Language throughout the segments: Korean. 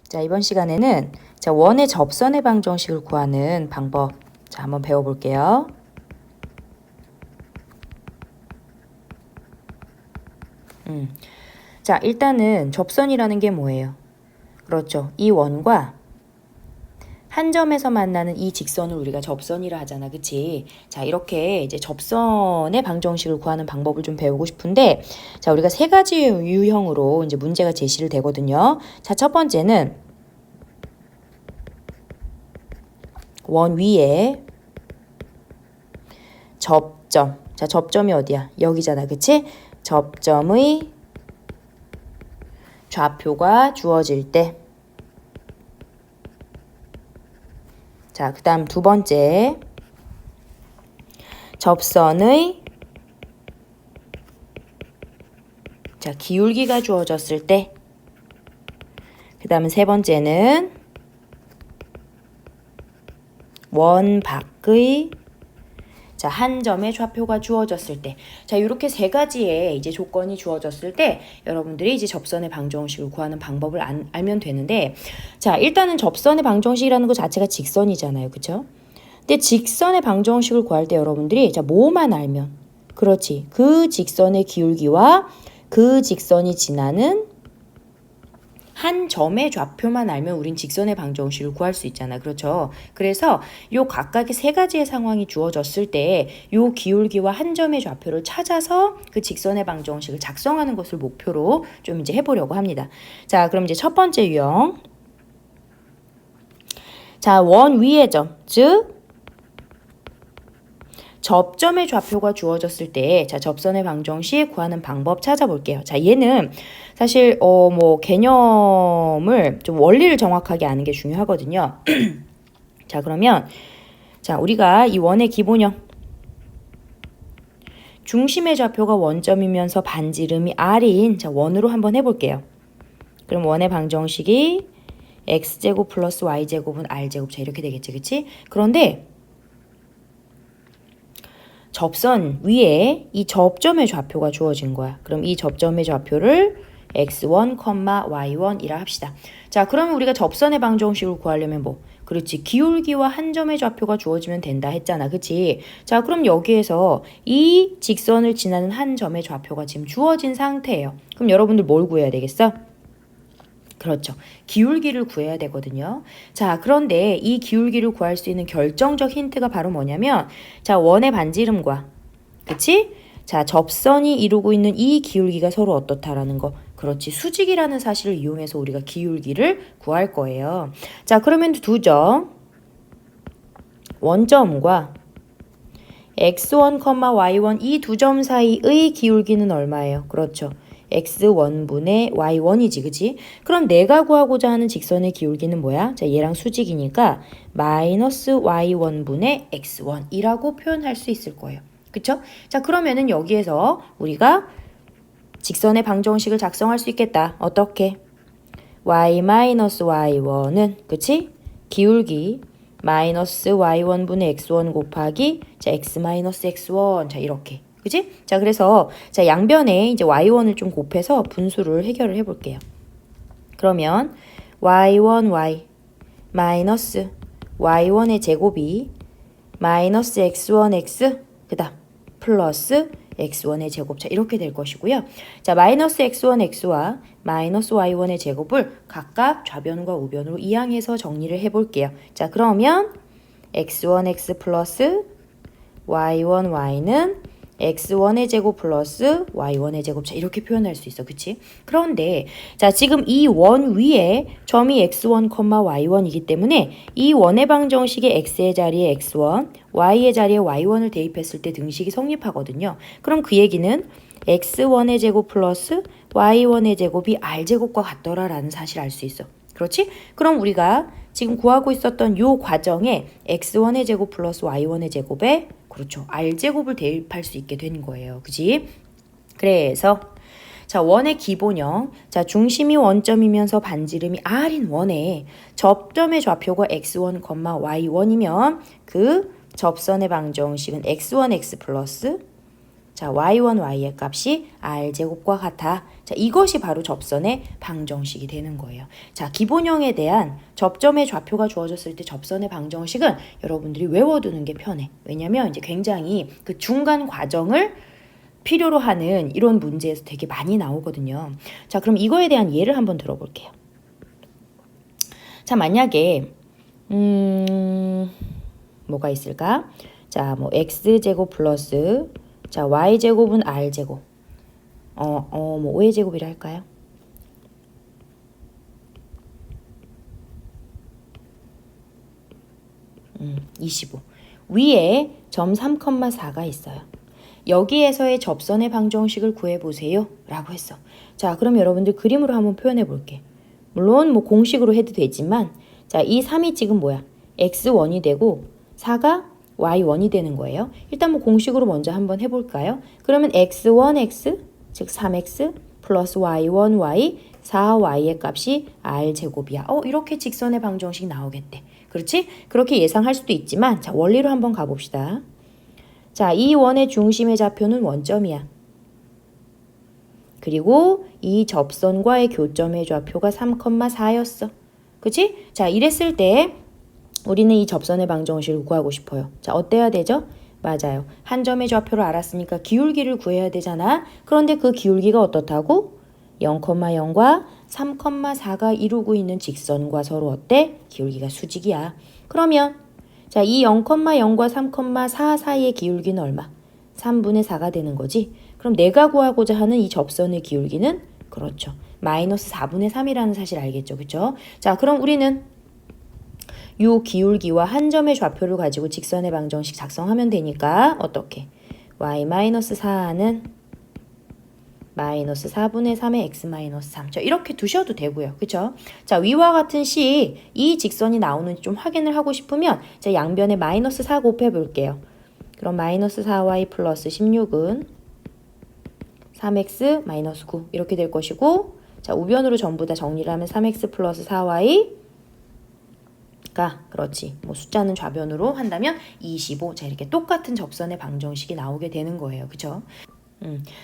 자, 이번 시간에는 자, 원의 접선의 방정식을 구하는 방법 자, 한번 배워볼게요. 자, 일단은 접선이라는 게 뭐예요? 그렇죠. 이 원과 한 점에서 만나는 이 직선을 우리가 접선이라 하잖아. 그치? 자, 이렇게 이제 접선의 방정식을 구하는 방법을 좀 배우고 싶은데, 자, 우리가 세 가지 유형으로 이제 문제가 제시를 되거든요. 자, 첫 번째는 원 위에 접점. 자, 접점이 어디야? 여기잖아. 그치? 접점의 좌표가 주어질 때. 자, 그 다음 두 번째. 접선의 자, 기울기가 주어졌을 때. 그 다음은 세 번째는 원 밖의 자, 한 점의 좌표가 주어졌을 때. 자, 이렇게 세 가지의 이제 조건이 주어졌을 때 여러분들이 이제 접선의 방정식을 구하는 방법을 알면 되는데, 자, 일단은 접선의 방정식이라는 것 자체가 직선이잖아요. 그쵸? 근데 직선의 방정식을 구할 때 여러분들이 자, 뭐만 알면 그렇지. 그 직선의 기울기와 그 직선이 지나는 한 점의 좌표만 알면 우린 직선의 방정식을 구할 수 있잖아. 그렇죠? 그래서 요 각각의 세 가지의 상황이 주어졌을 때 요 기울기와 한 점의 좌표를 찾아서 그 직선의 방정식을 작성하는 것을 목표로 좀 이제 해보려고 합니다. 자, 그럼 이제 첫 번째 유형. 자, 원 위의 점, 즉 접점의 좌표가 주어졌을 때, 자, 접선의 방정식 구하는 방법 찾아볼게요. 자, 얘는 사실, 뭐, 개념을 좀 원리를 정확하게 아는 게 중요하거든요. 자, 그러면, 자, 우리가 이 원의 기본형. 중심의 좌표가 원점이면서 반지름이 r인, 자, 원으로 한번 해볼게요. 그럼 원의 방정식이 x제곱 플러스 y제곱은 r제곱. 자, 이렇게 되겠지, 그치? 그런데, 접선 위에 이 접점의 좌표가 주어진 거야. 그럼 이 접점의 좌표를 x1, y1이라 합시다. 자, 그러면 우리가 접선의 방정식을 구하려면 뭐? 그렇지. 기울기와 한 점의 좌표가 주어지면 된다 했잖아. 그치? 자, 그럼 여기에서 이 직선을 지나는 한 점의 좌표가 지금 주어진 상태예요. 그럼 여러분들 뭘 구해야 되겠어? 그렇죠. 기울기를 구해야 되거든요. 자, 그런데 이 기울기를 구할 수 있는 결정적 힌트가 바로 뭐냐면, 자, 원의 반지름과, 그치? 자, 접선이 이루고 있는 이 기울기가 서로 어떻다라는 거. 그렇지. 수직이라는 사실을 이용해서 우리가 기울기를 구할 거예요. 자, 그러면 두 점. 원점과 x1, y1 이 두 점 사이의 기울기는 얼마예요? 그렇죠. x1분의 y1이지, 그치? 그럼 내가 구하고자 하는 직선의 기울기는 뭐야? 자, 얘랑 수직이니까 마이너스 y1분의 x1이라고 표현할 수 있을 거예요. 그쵸? 자, 그러면은 여기에서 우리가 직선의 방정식을 작성할 수 있겠다. 어떻게? y 마이너스 y1은, 그치? 기울기 마이너스 y1분의 x1 곱하기 자, x 마이너스 x1. 자, 이렇게. 그치? 자, 그래서 자, 양변에 이제 y1을 좀 곱해서 분수를 해결을 해 볼게요. 그러면 y1y 마이너스 y1의 제곱이 마이너스 x1x 그다음 플러스 x1의 제곱. 자, 이렇게 될 것이고요. 자, 마이너스 x1x와 마이너스 y1의 제곱을 각각 좌변과 우변으로 이항해서 정리를 해 볼게요. 자, 그러면 x1x 플러스 y1y는 x1의 제곱 플러스 y1의 제곱. 자, 이렇게 표현할 수 있어. 그치? 그런데 자, 지금 이 원 위에 점이 x1, y1이기 때문에 이 원의 방정식의 x의 자리에 x1, y의 자리에 y1을 대입했을 때 등식이 성립하거든요. 그럼 그 얘기는 x1의 제곱 플러스 y1의 제곱이 r제곱과 같더라라는 사실을 알 수 있어. 그렇지? 그럼 우리가 지금 구하고 있었던 요 과정에 x1의 제곱 플러스 y1의 제곱에 그렇죠. r제곱을 대입할 수 있게 된 거예요. 그지? 그래서 자, 원의 기본형. 자, 중심이 원점이면서 반지름이 r인 원에 접점의 좌표가 x1, y1이면 그 접선의 방정식은 x1x 플러스 자, y1, y의 값이 r제곱과 같아. 자, 이것이 바로 접선의 방정식이 되는 거예요. 자, 기본형에 대한 접점의 좌표가 주어졌을 때 접선의 방정식은 여러분들이 외워두는 게 편해. 왜냐면 이제 굉장히 그 중간 과정을 필요로 하는 이런 문제에서 되게 많이 나오거든요. 자, 그럼 이거에 대한 예를 한번 들어볼게요. 자, 만약에 뭐가 있을까? 자, 뭐 x제곱 플러스 자, y제곱은 r제곱. 뭐 5의 제곱이라 할까요? 음, 25. 위에 점 3,4가 있어요. 여기에서의 접선의 방정식을 구해보세요 라고 했어. 자, 그럼 여러분들 그림으로 한번 표현해 볼게. 물론 뭐 공식으로 해도 되지만 자, 이 3이 지금 뭐야? x1이 되고 4가 y1이 되는 거예요. 일단 뭐 공식으로 먼저 한번 해볼까요? 그러면 x1x 즉 3x 플러스 y1y 4y의 값이 r제곱이야. 이렇게 직선의 방정식 나오겠대. 그렇지? 그렇게 예상할 수도 있지만 자, 원리로 한번 가봅시다. 자, 이 원의 중심의 좌표는 원점이야. 그리고 이 접선과의 교점의 좌표가 3,4였어. 그치? 자, 이랬을 때 우리는 이 접선의 방정식을 구하고 싶어요. 자, 어때야 되죠? 맞아요. 한 점의 좌표를 알았으니까 기울기를 구해야 되잖아. 그런데 그 기울기가 어떻다고? 0,0과 3,4가 이루고 있는 직선과 서로 어때? 기울기가 수직이야. 그러면 자, 이 0,0과 3,4 사이의 기울기는 얼마? 3분의 4가 되는 거지. 그럼 내가 구하고자 하는 이 접선의 기울기는 그렇죠. 마이너스 4분의 3이라는 사실 알겠죠? 그쵸? 자, 그럼 우리는 요 기울기와 한 점의 좌표를 가지고 직선의 방정식 작성하면 되니까 어떻게? y-4는 마이너스 4분의 3의 x-3. 자, 이렇게 두셔도 되고요. 그쵸? 자, 위와 같은 시 이 직선이 나오는지 좀 확인을 하고 싶으면 자, 양변에 마이너스 4 곱해 볼게요. 그럼 마이너스 4y 플러스 16은 3x 마이너스 9 이렇게 될 것이고 자, 우변으로 전부 다 정리를 하면 3x 플러스 4y 그렇지. 뭐 숫자는 좌변으로 한다면 25. 자, 이렇게 똑같은 접선의 방정식이 나오게 되는 거예요. 그쵸?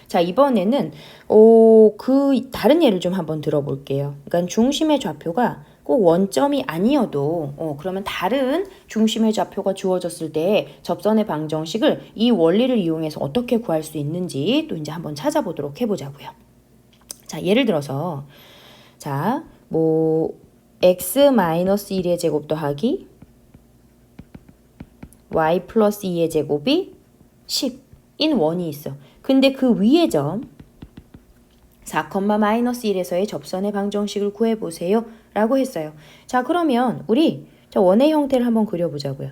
자, 이번에는 그 다른 예를 좀 한번 들어볼게요. 그러니까 중심의 좌표가 꼭 원점이 아니어도 그러면 다른 중심의 좌표가 주어졌을 때 접선의 방정식을 이 원리를 이용해서 어떻게 구할 수 있는지 또 이제 한번 찾아보도록 해보자고요. 자, 예를 들어서 자, 뭐 x-1의 제곱 더하기 y 플러스 2의 제곱이 10인 원이 있어. 근데 그 위의 점 4,-1에서의 접선의 방정식을 구해보세요 라고 했어요. 자, 그러면 우리 원의 형태를 한번 그려보자고요.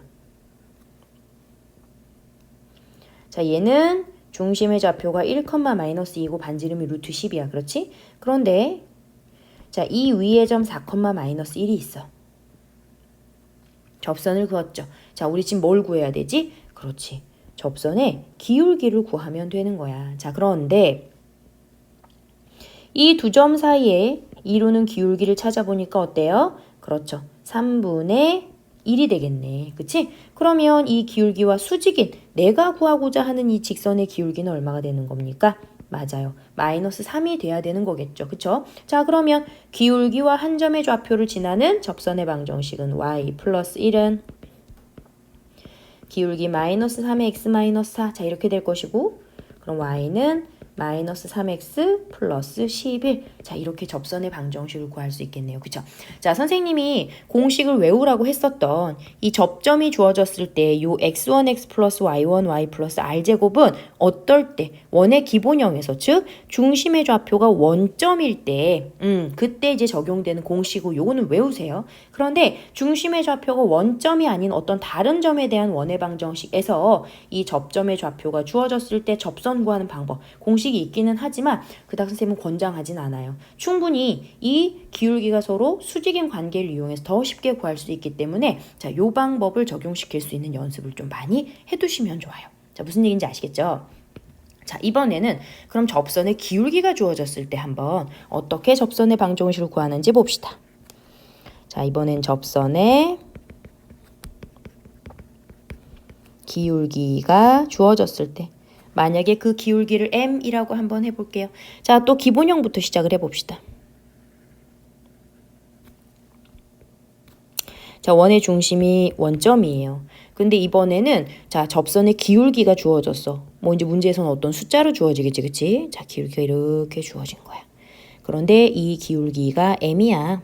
자, 얘는 중심의 좌표가 1,-2이고 반지름이 루트 10이야. 그렇지? 그런데 자, 이 위의 점 4,-1이 있어. 접선을 그었죠. 자, 우리 지금 뭘 구해야 되지? 그렇지. 접선의 기울기를 구하면 되는 거야. 자, 그런데 이 두 점 사이에 이루는 기울기를 찾아보니까 어때요? 그렇죠. 3분의 1이 되겠네. 그치? 그러면 이 기울기와 수직인 내가 구하고자 하는 이 직선의 기울기는 얼마가 되는 겁니까? 맞아요. 마이너스 3이 돼야 되는 거겠죠. 그쵸? 자, 그러면 기울기와 한 점의 좌표를 지나는 접선의 방정식은 y 플러스 1은 기울기 마이너스 3의 x 마이너스 4. 자, 이렇게 될 것이고 그럼 y는 마이너스 3x 플러스 11. 자, 이렇게 접선의 방정식을 구할 수 있겠네요. 그쵸? 자, 선생님이 공식을 외우라고 했었던 이 접점이 주어졌을 때 요 x1x 플러스 y1 y 플러스 r제곱은 어떨 때 원의 기본형에서 즉 중심의 좌표가 원점일 때 그때 이제 적용되는 공식이고 요거는 외우세요. 그런데 중심의 좌표가 원점이 아닌 어떤 다른 점에 대한 원의 방정식에서 이 접점의 좌표가 주어졌을 때 접선 구하는 방법 공식이 있기는 하지만 그닥 선생님은 권장하진 않아요. 충분히 이 기울기가 서로 수직인 관계를 이용해서 더 쉽게 구할 수 있기 때문에 자, 요 방법을 적용시킬 수 있는 연습을 좀 많이 해두시면 좋아요. 자, 무슨 얘기인지 아시겠죠? 자, 이번에는 그럼 접선의 기울기가 주어졌을 때 한번 어떻게 접선의 방정식을 구하는지 봅시다. 자, 이번엔 접선의 기울기가 주어졌을 때 만약에 그 기울기를 m이라고 한번 해볼게요. 자, 또 기본형부터 시작을 해봅시다. 자, 원의 중심이 원점이에요. 근데 이번에는 자, 접선의 기울기가 주어졌어. 뭐 이제 문제에서는 어떤 숫자로 주어지겠지, 그치? 자, 기울기가 이렇게 주어진 거야. 그런데 이 기울기가 m이야.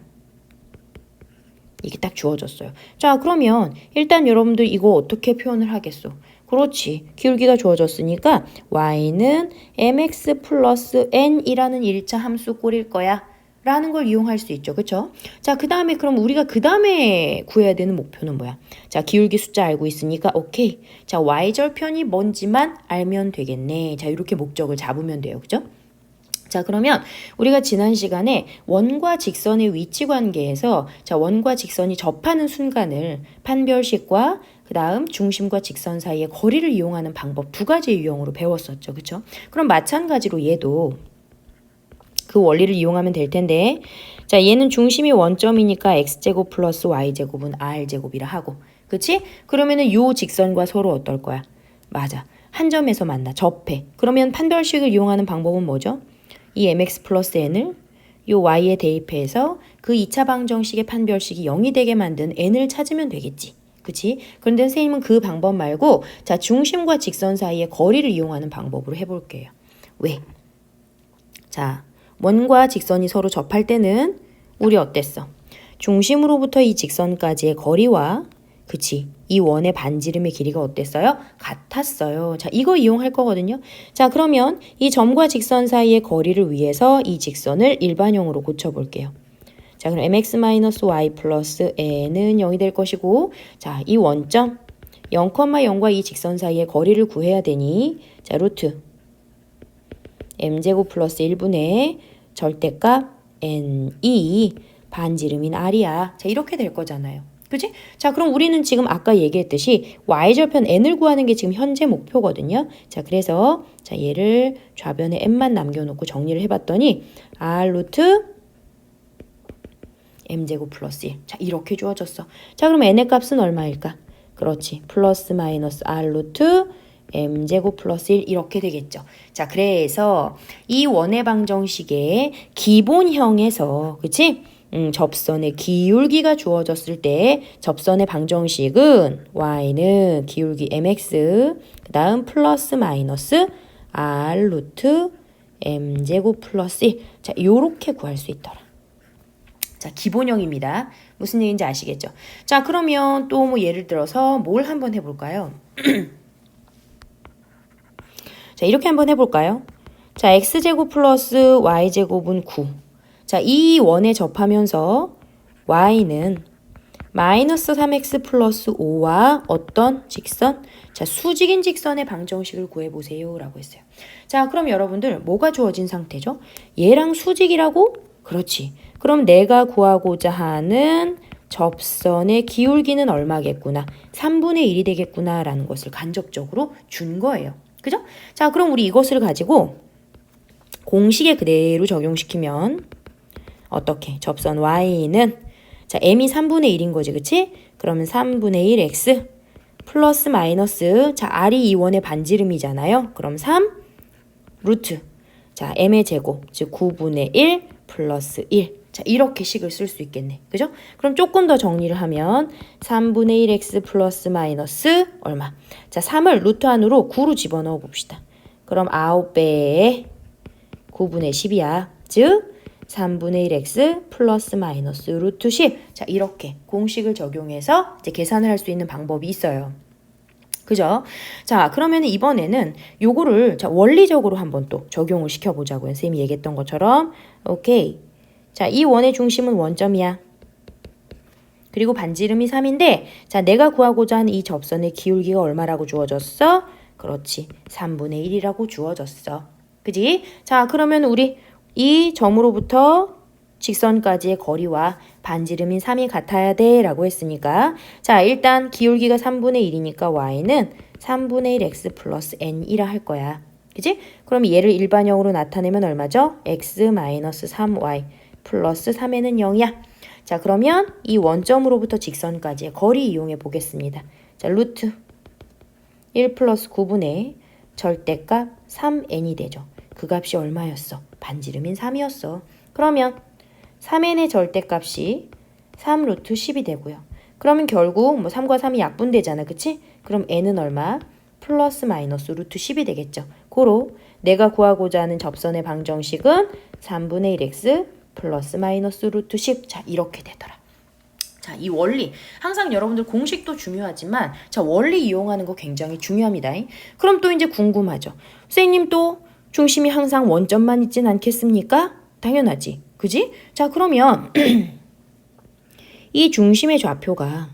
이게 딱 주어졌어요. 자, 그러면 일단 여러분들 이거 어떻게 표현을 하겠어? 그렇지. 기울기가 주어졌으니까 y는 mx 플러스 n이라는 1차 함수 꼴일 거야. 라는 걸 이용할 수 있죠. 그쵸? 자, 그 다음에 그럼 우리가 그 다음에 구해야 되는 목표는 뭐야? 자, 기울기 숫자 알고 있으니까 오케이. 자, y절편이 뭔지만 알면 되겠네. 자, 이렇게 목적을 잡으면 돼요. 그죠? 자, 그러면 우리가 지난 시간에 원과 직선의 위치 관계에서 자, 원과 직선이 접하는 순간을 판별식과 그 다음 중심과 직선 사이의 거리를 이용하는 방법 두 가지 유형으로 배웠었죠. 그쵸? 그럼 마찬가지로 얘도 그 원리를 이용하면 될 텐데 자, 얘는 중심이 원점이니까 x제곱 플러스 y제곱은 r제곱이라 하고 그치? 그러면은 요 직선과 서로 어떨 거야? 맞아. 한 점에서 만나. 접해. 그러면 판별식을 이용하는 방법은 뭐죠? 이 mx 플러스 n을 요 y에 대입해서 그 2차 방정식의 판별식이 0이 되게 만든 n을 찾으면 되겠지. 그치? 그런데 선생님은 그 방법 말고 자, 중심과 직선 사이의 거리를 이용하는 방법으로 해볼게요. 왜? 자, 원과 직선이 서로 접할 때는 우리 어땠어? 중심으로부터 이 직선까지의 거리와 그치? 이 원의 반지름의 길이가 어땠어요? 같았어요. 자, 이거 이용할 거거든요. 자, 그러면 이 점과 직선 사이의 거리를 위해서 이 직선을 일반형으로 고쳐볼게요. 자, 그럼 mx-y 플러스 n은 0이 될 것이고 자, 이 원점 0,0과 이 직선 사이의 거리를 구해야 되니 자, 루트 m제곱 플러스 1분의 절대값 n2 반지름인 r이야. 자, 이렇게 될 거잖아요. 그치? 자, 그럼 우리는 지금 아까 얘기했듯이 y절편 n을 구하는 게 지금 현재 목표거든요. 자, 그래서 자, 얘를 좌변에 n만 남겨놓고 정리를 해봤더니 r 루트 m제곱 플러스 1. 자, 이렇게 주어졌어. 자, 그럼 n의 값은 얼마일까? 그렇지. 플러스 마이너스 r 루트 m제곱 플러스 1 이렇게 되겠죠. 자, 그래서 이 원의 방정식의 기본형에서 그치? 접선의 기울기가 주어졌을 때 접선의 방정식은 y는 기울기 mx 그 다음 플러스 마이너스 r 루트 m제곱 플러스 1. 자, 요렇게 구할 수 있더라. 자, 기본형입니다. 무슨 얘기인지 아시겠죠? 자, 그러면 또 뭐 예를 들어서 뭘 한번 해볼까요? 자, 이렇게 한번 해볼까요? 자, x제곱 플러스 y제곱은 9. 자, 이 원에 접하면서 y는 마이너스 3x 플러스 5와 어떤 직선? 자, 수직인 직선의 방정식을 구해보세요. 라고 했어요. 자, 그럼 여러분들 뭐가 주어진 상태죠? 얘랑 수직이라고? 그렇지. 그럼 내가 구하고자 하는 접선의 기울기는 얼마겠구나. 3분의 1이 되겠구나. 라는 것을 간접적으로 준 거예요. 그죠? 자, 그럼 우리 이것을 가지고 공식에 그대로 적용시키면 어떻게? 접선 y는 자, m이 3분의 1인 거지, 그치? 그러면 3분의 1 x 플러스 마이너스 자, r이 이 원의 반지름이잖아요. 그럼 3 루트 자, m의 제곱 즉 9분의 1 플러스 1 자, 이렇게 식을 쓸 수 있겠네. 그죠? 그럼 조금 더 정리를 하면 3분의 1x 플러스 마이너스 얼마? 자, 3을 루트 안으로 9로 집어넣어 봅시다. 그럼 9배에 9분의 10이야. 즉 3분의 1x 플러스 마이너스 루트 10. 자, 이렇게 공식을 적용해서 이제 계산을 할 수 있는 방법이 있어요. 그죠? 자, 그러면 이번에는 요거를 자, 원리적으로 한번 또 적용을 시켜보자고요. 선생님이 얘기했던 것처럼. 오케이. 자, 이 원의 중심은 원점이야. 그리고 반지름이 3인데 자, 내가 구하고자 하는 이 접선의 기울기가 얼마라고 주어졌어? 그렇지. 3분의 1이라고 주어졌어. 그지? 자, 그러면 우리 이 점으로부터 직선까지의 거리와 반지름인 3이 같아야 돼 라고 했으니까 자, 일단 기울기가 3분의 1이니까 y는 3분의 1 x 플러스 n이라 할 거야. 그지? 그럼 얘를 일반형으로 나타내면 얼마죠? x 마이너스 3y 플러스 3에는 0이야. 자, 그러면 이 원점으로부터 직선까지의 거리 이용해 보겠습니다. 자, 루트 1 플러스 9분의 절대값 3n이 되죠. 그 값이 얼마였어? 반지름인 3이었어. 그러면 3n의 절대값이 3 루트 10이 되고요. 그러면 결국 뭐 3과 3이 약분되잖아. 그치? 그럼 n은 얼마? 플러스 마이너스 루트 10이 되겠죠. 고로 내가 구하고자 하는 접선의 방정식은 3분의 1x 플러스 마이너스 루트 10. 자, 이렇게 되더라. 자, 이 원리. 항상 여러분들 공식도 중요하지만 자, 원리 이용하는 거 굉장히 중요합니다. 그럼 또 이제 궁금하죠. 선생님 또 중심이 항상 원점만 있진 않겠습니까? 당연하지. 그지? 자, 그러면 이 중심의 좌표가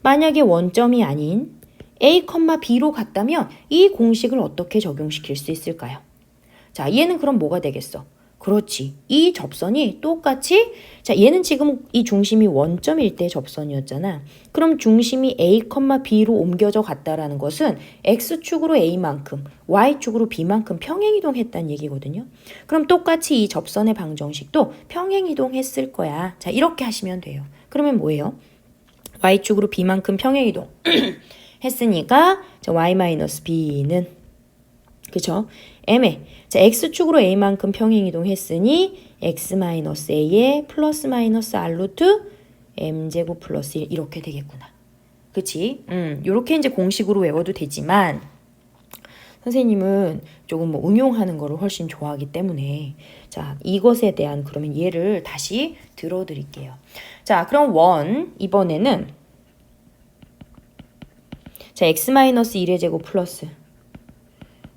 만약에 원점이 아닌 A, B로 갔다면 이 공식을 어떻게 적용시킬 수 있을까요? 자, 얘는 그럼 뭐가 되겠어? 그렇지. 이 접선이 똑같이 자, 얘는 지금 이 중심이 원점일 때 접선이었잖아. 그럼 중심이 A, B로 옮겨져 갔다라는 것은 X축으로 A만큼, Y축으로 B만큼 평행이동했다는 얘기거든요. 그럼 똑같이 이 접선의 방정식도 평행이동했을 거야. 자, 이렇게 하시면 돼요. 그러면 뭐예요? Y축으로 B만큼 평행이동 했으니까 자, Y-B는 그쵸? M에 자, X축으로 A만큼 평행이동 했으니 X-A에 플러스 마이너스 R 루트 M제곱 플러스 1 이렇게 되겠구나. 그치? 요렇게 이제 공식으로 외워도 되지만 선생님은 조금 뭐 응용하는 거를 훨씬 좋아하기 때문에 자, 이것에 대한 그러면 예를 다시 들어드릴게요. 자, 그럼 이번에는 자, x-1의 제곱 플러스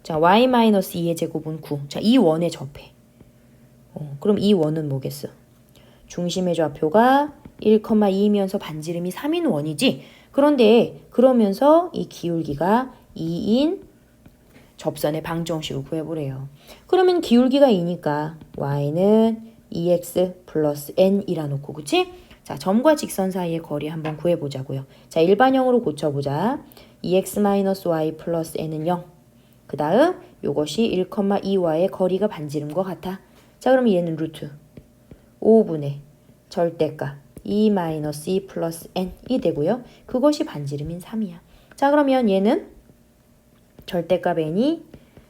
자, y-2의 제곱은 9. 자, 이 원에 접해. 그럼 이 원은 뭐겠어? 중심의 좌표가 1,2이면서 반지름이 3인 원이지. 그런데 그러면서 이 기울기가 2인 접선의 방정식을 구해보래요. 그러면 기울기가 2니까 y는 2x 플러스 n이라 놓고 그치? 자, 점과 직선 사이의 거리 한번 구해보자고요. 자, 일반형으로 고쳐보자. 2x-y 플러스 n은 0. 그 다음 요것이 1,2와의 거리가 반지름과 같아. 자, 그럼 얘는 루트 5분의 절대값 2-2 플러스 n이 되고요. 그것이 반지름인 3이야. 자, 그러면 얘는 절대값 n이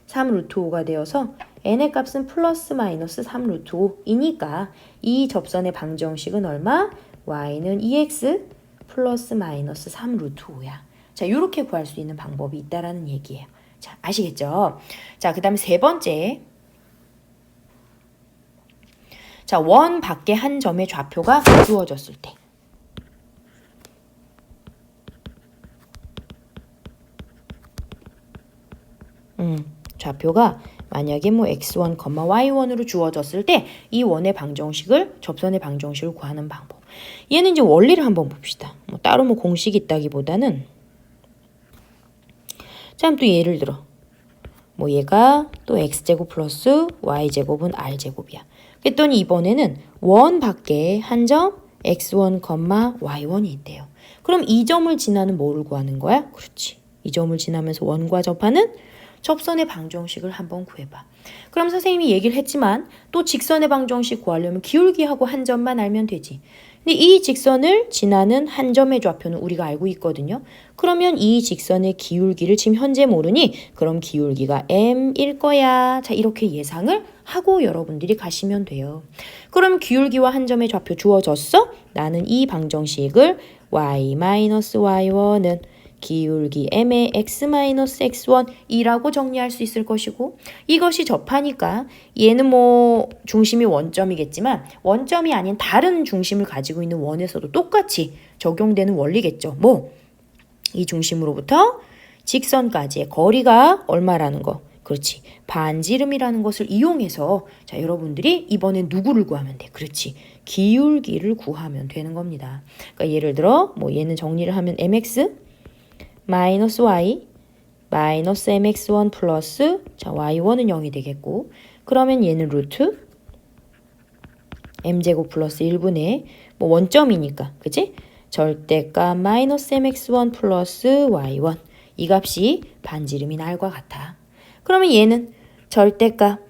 3 루트 5가 되어서 n의 값은 플러스 마이너스 3 루트 5이니까 이 접선의 방정식은 얼마? y는 2x 플러스 마이너스 3 루트 5야. 자, 이렇게 구할 수 있는 방법이 있다라는 얘기예요. 자, 아시겠죠? 자, 그 다음에 세 번째. 자, 원 밖에 한 점의 좌표가 주어졌을 때. 좌표가 만약에 뭐 x1, y1으로 주어졌을 때 이 원의 방정식을 접선의 방정식을 구하는 방법. 얘는 이제 원리를 한번 봅시다. 뭐 따로 뭐 공식이 있다기보다는 자, 또 예를 들어 뭐 얘가 또 x제곱 플러스 y제곱은 r제곱이야. 그랬더니 이번에는 원 밖에 한 점 x1, y1이 있대요. 그럼 이 점을 지나는 뭐를 구하는 거야? 그렇지. 이 점을 지나면서 원과 접하는 접선의 방정식을 한번 구해봐. 그럼 선생님이 얘기를 했지만 또 직선의 방정식 구하려면 기울기하고 한 점만 알면 되지. 근데 이 직선을 지나는 한 점의 좌표는 우리가 알고 있거든요. 그러면 이 직선의 기울기를 지금 현재 모르니 그럼 기울기가 m일 거야. 자, 이렇게 예상을 하고 여러분들이 가시면 돼요. 그럼 기울기와 한 점의 좌표 주어졌어? 나는 이 방정식을 y-y1은 기울기 m의 x-x1이라고 정리할 수 있을 것이고 이것이 접하니까 얘는 뭐 중심이 원점이겠지만 원점이 아닌 다른 중심을 가지고 있는 원에서도 똑같이 적용되는 원리겠죠. 뭐 이 중심으로부터 직선까지의 거리가 얼마라는 거. 그렇지. 반지름이라는 것을 이용해서 자, 여러분들이 이번엔 누구를 구하면 돼? 그렇지. 기울기를 구하면 되는 겁니다. 그러니까 예를 들어 뭐 얘는 정리를 하면 mx 마이너스 y 마이너스 mx1 플러스 자, y1은 0이 되겠고 그러면 얘는 루트 m제곱 플러스 1분의 뭐 원점이니까 그치? 절대값 마이너스 mx1 플러스 y1 이 값이 반지름인 r과 같아. 그러면 얘는 절대값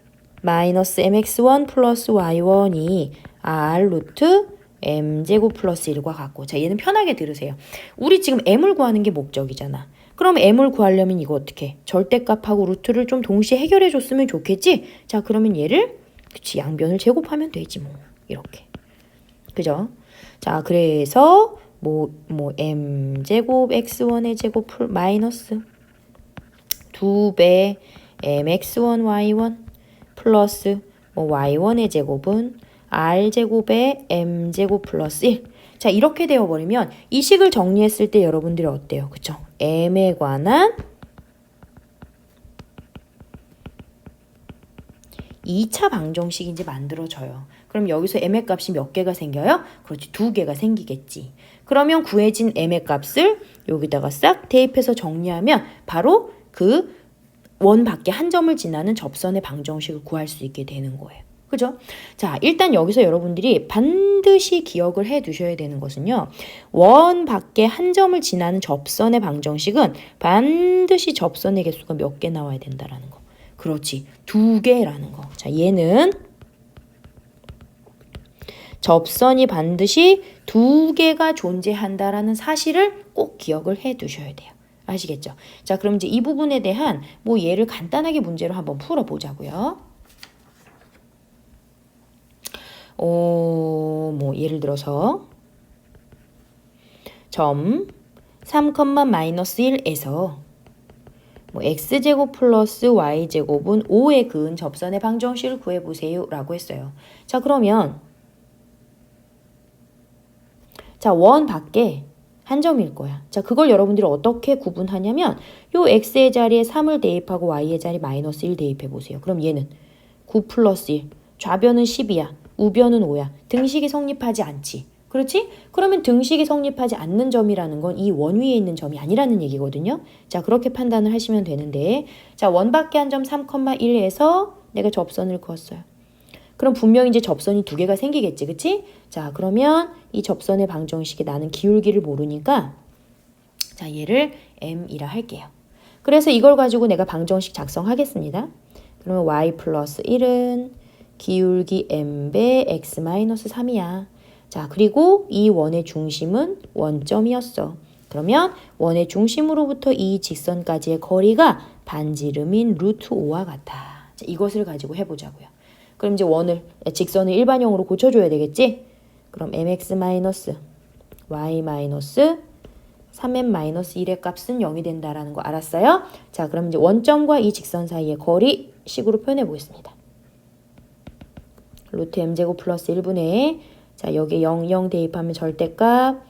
마이너스 mx1 플러스 y1이 r 루트 m제곱 플러스 1과 같고 자, 얘는 편하게 들으세요. 우리 지금 m을 구하는 게 목적이잖아. 그럼 m을 구하려면 이거 어떻게? 절대값하고 루트를 좀 동시에 해결해 줬으면 좋겠지? 자, 그러면 얘를 그치, 양변을 제곱하면 되지 뭐. 이렇게. 그죠? 자, 그래서 m제곱 x1의 제곱 마이너스 2배 mx1 y1 플러스 y1의 제곱은 r제곱에 m제곱 플러스 1. 자, 이렇게 되어버리면 이 식을 정리했을 때 여러분들이 어때요? 그쵸? m에 관한 2차 방정식이 이제 만들어져요. 그럼 여기서 m의 값이 몇 개가 생겨요? 그렇지, 2개가 생기겠지. 그러면 구해진 m의 값을 여기다가 싹 대입해서 정리하면 바로 그 원 밖에 한 점을 지나는 접선의 방정식을 구할 수 있게 되는 거예요. 그죠? 자, 일단 여기서 여러분들이 반드시 기억을 해 두셔야 되는 것은요. 원 밖에 한 점을 지나는 접선의 방정식은 반드시 접선의 개수가 몇 개 나와야 된다라는 거. 그렇지, 2개라는 거. 자, 얘는 접선이 반드시 2개가 존재한다라는 사실을 꼭 기억을 해 두셔야 돼요. 아시겠죠? 자, 그럼 이제 이 부분에 대한 예를 간단하게 문제로 한번 풀어보자고요. 예를 들어서 점 3, 마이너스 1에서 x제곱 플러스 y제곱은 5에 그은 접선의 방정식을 구해보세요 라고 했어요. 자, 그러면 자, 원 밖에 한 점일 거야. 자, 그걸 여러분들이 어떻게 구분하냐면 요 x의 자리에 3을 대입하고 y의 자리에 마이너스 1 대입해 보세요. 그럼 얘는 9 플러스 1, 좌변은 10이야. 우변은 5야. 등식이 성립하지 않지. 그렇지? 그러면 등식이 성립하지 않는 점이라는 건 이 원 위에 있는 점이 아니라는 얘기거든요. 자, 그렇게 판단을 하시면 되는데, 자, 원 밖에 한 점 3,1에서 내가 접선을 그었어요. 그럼 분명히 이제 접선이 2개가 생기겠지, 그치? 자, 그러면 이 접선의 방정식에 나는 기울기를 모르니까 자, 얘를 m이라 할게요. 그래서 이걸 가지고 내가 방정식 작성하겠습니다. 그러면 y 플러스 1은 기울기 m배 x 마이너스 3이야. 자, 그리고 이 원의 중심은 원점이었어. 그러면 원의 중심으로부터 이 직선까지의 거리가 반지름인 루트 5와 같아. 자, 이것을 가지고 해보자고요. 그럼 이제 직선을 일반형으로 고쳐줘야 되겠지? 그럼 mx 마이너스 y 마이너스 3m 마이너스 1의 값은 0이 된다라는 거 알았어요? 자, 그럼 이제 원점과 이 직선 사이의 거리 식으로 표현해 보겠습니다. 루트 m제곱 플러스 1분의 자, 여기 0 대입하면 절대값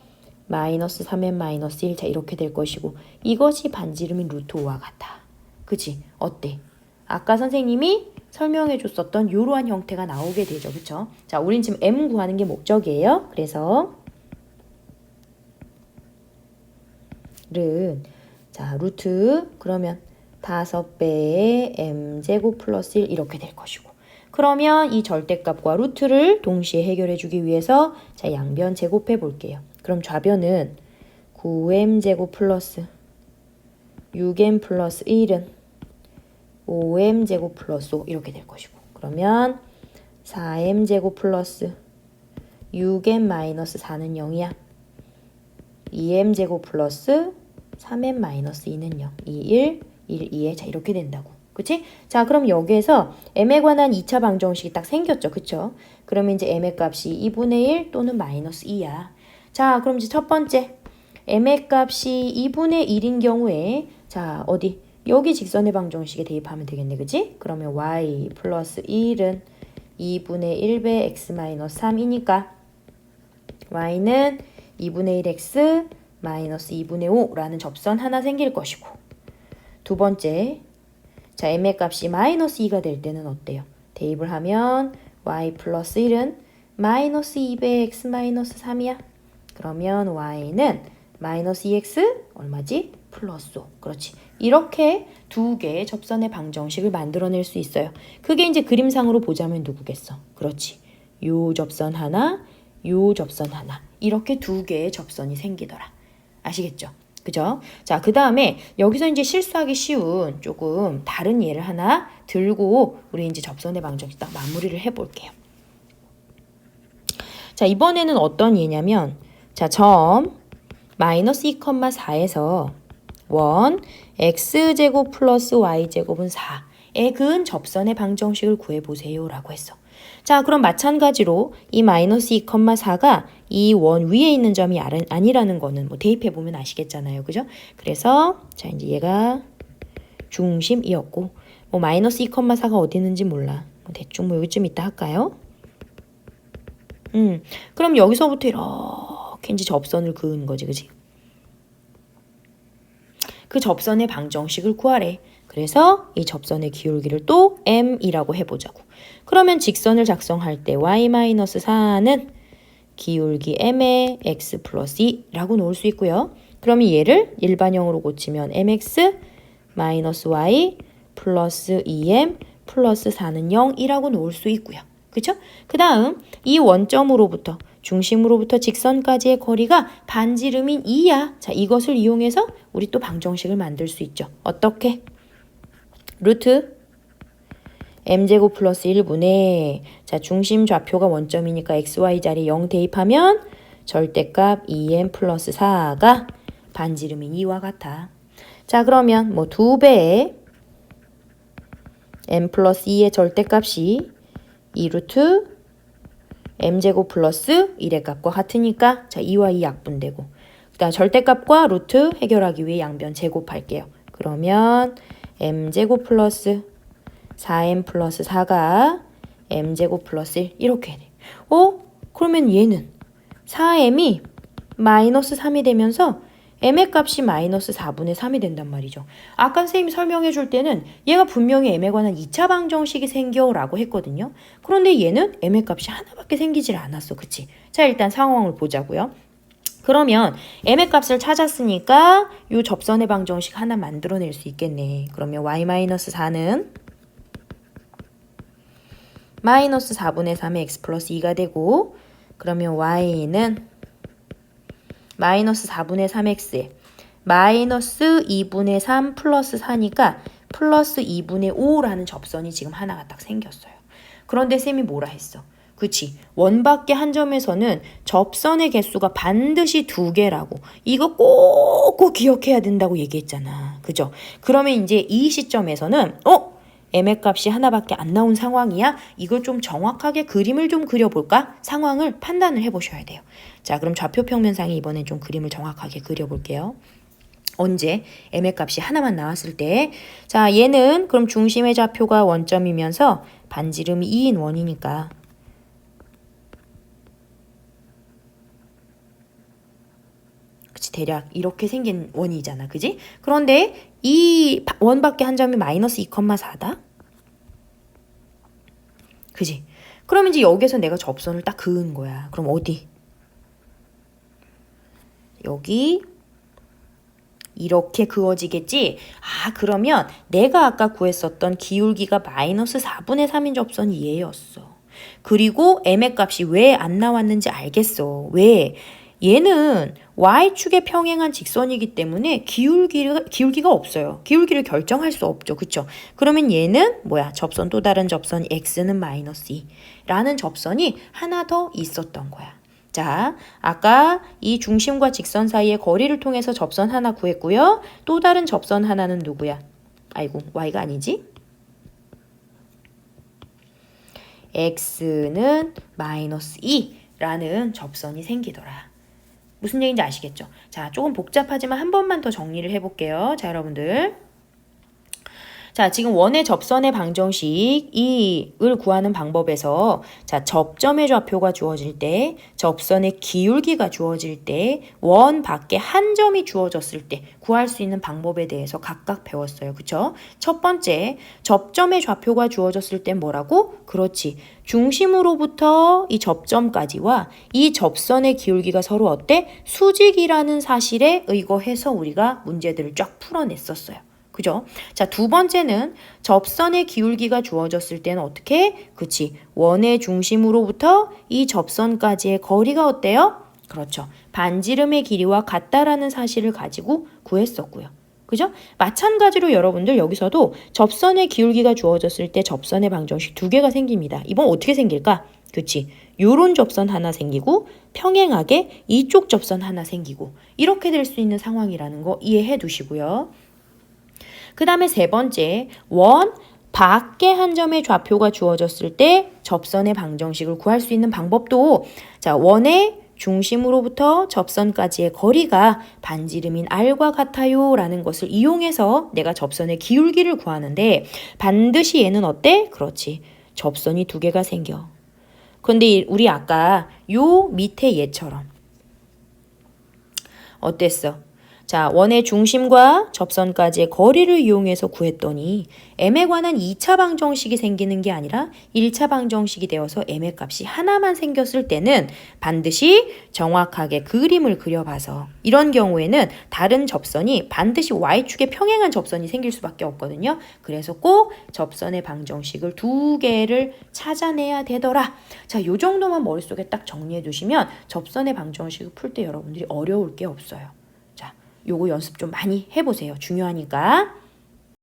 마이너스 3m 마이너스 1. 자, 이렇게 될 것이고 이것이 반지름인 루트 5와 같아. 그치? 어때? 아까 선생님이 설명해 줬었던 이러한 형태가 나오게 되죠. 그쵸? 자, 우린 지금 m 구하는 게 목적이에요. 그래서 자, 루트 그러면 5배의 m제곱 플러스 1 이렇게 될 것이고 그러면 이 절대값과 루트를 동시에 해결해 주기 위해서 자, 양변 제곱해 볼게요. 그럼 좌변은 9m제곱 플러스 6m 플러스 1은 5m제곱 플러스 5 이렇게 될 것이고 그러면 4m제곱 플러스 6m 마이너스 4는 0이야. 2m제곱 플러스 3m 마이너스 2는 0. 2, 1, 1, 2에 자 이렇게 된다고. 그치? 자, 그럼 여기에서 m에 관한 2차 방정식이 딱 생겼죠. 그쵸? 그러면 이제 m의 값이 2분의 1 또는 마이너스 2야. 자, 그럼 이제 첫 번째 m의 값이 2분의 1인 경우에 자, 어디? 여기 직선의 방정식에 대입하면 되겠네. 그치? 그러면 y 플러스 1은 2분의 1배 x 마이너스 3이니까 y는 2분의 1x 마이너스 2분의 5라는 접선 하나 생길 것이고 두 번째 자, m의 값이 마이너스 2가 될 때는 어때요? 대입을 하면 y 플러스 1은 마이너스 2배 x 마이너스 3이야. 그러면 y는 마이너스 2x 얼마지? 플러스 5. 그렇지. 이렇게 두 개의 접선의 방정식을 만들어낼 수 있어요. 그게 이제 그림상으로 보자면 누구겠어? 그렇지. 요 접선 하나, 요 접선 하나. 이렇게 두 개의 접선이 생기더라. 아시겠죠? 그죠? 자, 그 다음에 여기서 이제 실수하기 쉬운 조금 다른 예를 하나 들고 우리 이제 접선의 방정식 딱 마무리를 해볼게요. 자, 이번에는 어떤 예냐면 자, 점 마이너스 2,4에서 원 x제곱 플러스 y제곱은 4에 그은 접선의 방정식을 구해보세요 라고 했어. 자, 그럼 마찬가지로 이 마이너스 2,4가 이 원 위에 있는 점이 아니라는 거는 뭐 대입해보면 아시겠잖아요. 그죠? 그래서 자, 이제 얘가 중심이었고 뭐 마이너스 2,4가 어디 있는지 몰라. 대충 뭐 여기쯤 있다 할까요? 그럼 여기서부터 이렇게 이제 접선을 그은 거지, 그지? 그 접선의 방정식을 구하래. 그래서 이 접선의 기울기를 또 m이라고 해보자고. 그러면 직선을 작성할 때 y-4는 기울기 m의 x 플러스 2라고 놓을 수 있고요. 그러면 얘를 일반형으로 고치면 mx 마이너스 y 플러스 2m 플러스 4는 0이라고 놓을 수 있고요. 그쵸? 그 다음 이 원점으로부터 중심으로부터 직선까지의 거리가 반지름인 2야. 자, 이것을 이용해서 우리 또 방정식을 만들 수 있죠. 어떻게? 루트 m제곱 플러스 1분의 자, 중심 좌표가 원점이니까 xy 자리에 0 대입하면 절대값 2m 플러스 4가 반지름인 2와 같아. 자, 그러면 뭐 2배의 m 플러스 2의 절대값이 2루트 m제곱 플러스 1의 값과 같으니까 자, 2와 2 약분되고 그다음 절대값과 루트 해결하기 위해 양변 제곱할게요. 그러면 m제곱 플러스 4m 플러스 4가 m제곱 플러스 1 이렇게 돼. 그러면 얘는 4m이 마이너스 3이 되면서 m의 값이 마이너스 4분의 3이 된단 말이죠. 아까 선생님이 설명해 줄 때는 얘가 분명히 m에 관한 2차 방정식이 생겨라고 했거든요. 그런데 얘는 m의 값이 하나밖에 생기질 않았어. 그치? 자, 일단 상황을 보자고요. 그러면 m의 값을 찾았으니까 이 접선의 방정식 하나 만들어낼 수 있겠네. 그러면 y-4는 마이너스 4분의 3의 x 플러스 2가 되고 그러면 y는 마이너스 4분의 3x에 마이너스 2분의 3 플러스 4니까 플러스 2분의 5라는 접선이 지금 하나가 딱 생겼어요. 그런데 쌤이 뭐라 했어? 그치? 원밖에 한 점에서는 접선의 개수가 반드시 2개라고 이거 꼭꼭 기억해야 된다고 얘기했잖아. 그죠? 그러면 이제 이 시점에서는 m의 값이 하나밖에 안 나온 상황이야? 이걸 좀 정확하게 그림을 좀 그려볼까? 상황을 판단을 해보셔야 돼요. 자, 그럼 좌표 평면상에 이번엔 좀 그림을 정확하게 그려볼게요. 언제? m의 값이 하나만 나왔을 때. 자, 얘는 그럼 중심의 좌표가 원점이면서 반지름이 2인 원이니까. 그치, 대략 이렇게 생긴 원이잖아. 그지? 그런데 이 원밖에 한 점이 마이너스 2,4다? 그지? 그럼 이제 여기서 내가 접선을 딱 그은 거야. 그럼 어디? 여기 이렇게 그어지겠지? 그러면 내가 아까 구했었던 기울기가 마이너스 4분의 3인 접선이 얘였어. 그리고 m의 값이 왜 안 나왔는지 알겠어. 왜? 얘는 y축에 평행한 직선이기 때문에 기울기가 없어요. 기울기를 결정할 수 없죠. 그쵸? 그러면 얘는 뭐야? 접선 또 다른 접선 x는 마이너스 2라는 접선이 하나 더 있었던 거야. 자, 아까 이 중심과 직선 사이의 거리를 통해서 접선 하나 구했고요. 또 다른 접선 하나는 누구야? 아이고, y가 아니지? x는 마이너스 2라는 접선이 생기더라. 무슨 얘기인지 아시겠죠? 자, 조금 복잡하지만 한 번만 더 정리를 해볼게요. 자, 여러분들. 자, 지금 원의 접선의 방정식 이을 구하는 방법에서 자, 접점의 좌표가 주어질 때, 접선의 기울기가 주어질 때, 원 밖에 한 점이 주어졌을 때 구할 수 있는 방법에 대해서 각각 배웠어요. 그쵸? 첫 번째, 접점의 좌표가 주어졌을 땐 뭐라고? 그렇지. 중심으로부터 이 접점까지와 이 접선의 기울기가 서로 어때? 수직이라는 사실에 의거해서 우리가 문제들을 쫙 풀어냈었어요. 그죠? 자, 두 번째는 접선의 기울기가 주어졌을 때는 어떻게? 그치. 원의 중심으로부터 이 접선까지의 거리가 어때요? 그렇죠. 반지름의 길이와 같다라는 사실을 가지고 구했었고요. 그죠? 마찬가지로 여러분들 여기서도 접선의 기울기가 주어졌을 때 접선의 방정식 두 개가 생깁니다. 이번 어떻게 생길까? 그치? 요런 접선 하나 생기고 평행하게 이쪽 접선 하나 생기고 이렇게 될 수 있는 상황이라는 거 이해해 두시고요. 그 다음에 세 번째, 원 밖에 한 점의 좌표가 주어졌을 때 접선의 방정식을 구할 수 있는 방법도 자, 원의 중심으로부터 접선까지의 거리가 반지름인 r과 같아요 라는 것을 이용해서 내가 접선의 기울기를 구하는데 반드시 얘는 어때? 그렇지. 접선이 두 개가 생겨. 근데 우리 아까 요 밑에 얘처럼 어땠어? 자, 원의 중심과 접선까지의 거리를 이용해서 구했더니 m에 관한 2차 방정식이 생기는 게 아니라 1차 방정식이 되어서 m의 값이 하나만 생겼을 때는 반드시 정확하게 그림을 그려봐서 이런 경우에는 다른 접선이 반드시 y축에 평행한 접선이 생길 수밖에 없거든요. 그래서 꼭 접선의 방정식을 두 개를 찾아내야 되더라. 자, 요 정도만 머릿속에 딱 정리해 두시면 접선의 방정식을 풀 때 여러분들이 어려울 게 없어요. 요거 연습 좀 많이 해보세요. 중요하니까.